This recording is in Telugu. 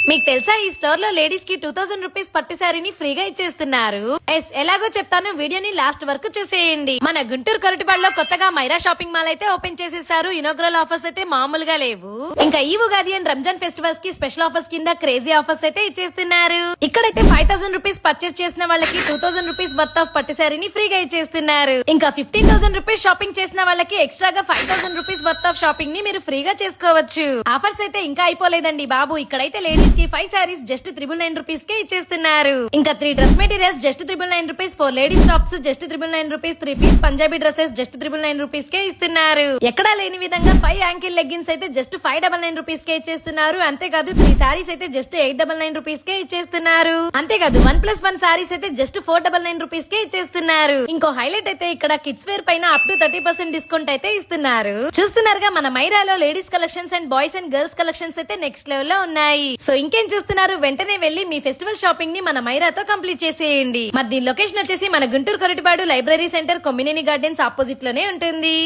మీకు తెలుసా ఈ స్టోర్ లో లేడీస్ కి 2000 రూపీస్ పట్టు శారీని ఫ్రీగా ఇచ్చేస్తున్నారు. ఎలాగో చెప్తాను, వీడియోని లాస్ట్ వరకు చూసేయండి. మన గుంటూరు కొరటిపాడులో కొత్తగా మైరా షాపింగ్ మాల్ అయితే ఓపెన్ చేసేసారు. ఇనాగ్రల్ ఆఫర్స్ అయితే మామూలుగా లేవు. ఇంకా ఈ ఉగాది అండ్ రంజాన్ ఫెస్టివల్స్ కి స్పెషల్ ఆఫర్స్ కింద క్రేజీ ఆఫర్స్ అయితే ఇచ్చేస్తున్నారు. ఇక్కడైతే 5000 రూపీస్ పర్చేస్ చేసిన వాళ్ళకి 2000 రూపీస్ వర్త్ ఆఫ్ పట్టు శారీని ఫ్రీగా ఇచ్చేస్తున్నారు. ఇంకా 15000 రూపీస్ షాపింగ్ చేసిన వాళ్ళకి ఎక్స్ట్రాగా 5000 రూపీస్ వర్త్ ఆఫ్ షాపింగ్ ని మీరు ఫ్రీగా చేసుకోవచ్చు. ఆఫర్స్ అయితే ఇంకా అయిపోలేదండి బాబు. ఇక్కడైతే లేడీస్ కి 5 సారీస్ జస్ట్ 999 రూపీస్ కే ఇచ్చేస్తున్నారు. ఇంకా 3 dress materials just 999 rupees, 4 ladies tops just 999 rupees, 3 piece Punjabi dresses just 999 rupees కే ఇస్తున్నారు. ఎక్కడా లేని విధంగా 5 యాంకిల్ లెగ్గిన్స్ అయితే జస్ట్ 599 రూపీస్ కే ఇచ్చేస్తున్నారు. అంతేకాదు 3 సారీస్ అయితే జస్ట్ 899 రూపీస్ కే ఇచ్చేస్తున్నారు. అంతేకాదు 1+1 సారీస్ అయితే జస్ట్ 499 రూపీస్ కే ఇచ్చేస్తున్నారు. ఇంకో హైలైట్ అయితే ఇక్కడ కిడ్స్ వేర్ పైన అప్ టు 30% డిస్కౌంట్ అయితే ఇస్తున్నారు. చూస్తున్నారుగా, మన మైరాలో ladies collections and boys and girls collections అయితే నెక్స్ట్ లెవెల్ లో ఉన్నాయి. సో ఇంకేం చూస్తున్నారు, వెంటనే వెళ్లి మీ ఫెస్టివల్ షాపింగ్ ని మన మైరాతో కంప్లీట్ చేసేయండి. మరి దీని లొకేషన్ వచ్చేసి మన Guntur Koratipadu library centre Kommineni Gardens opposite లోనే ఉంటుంది.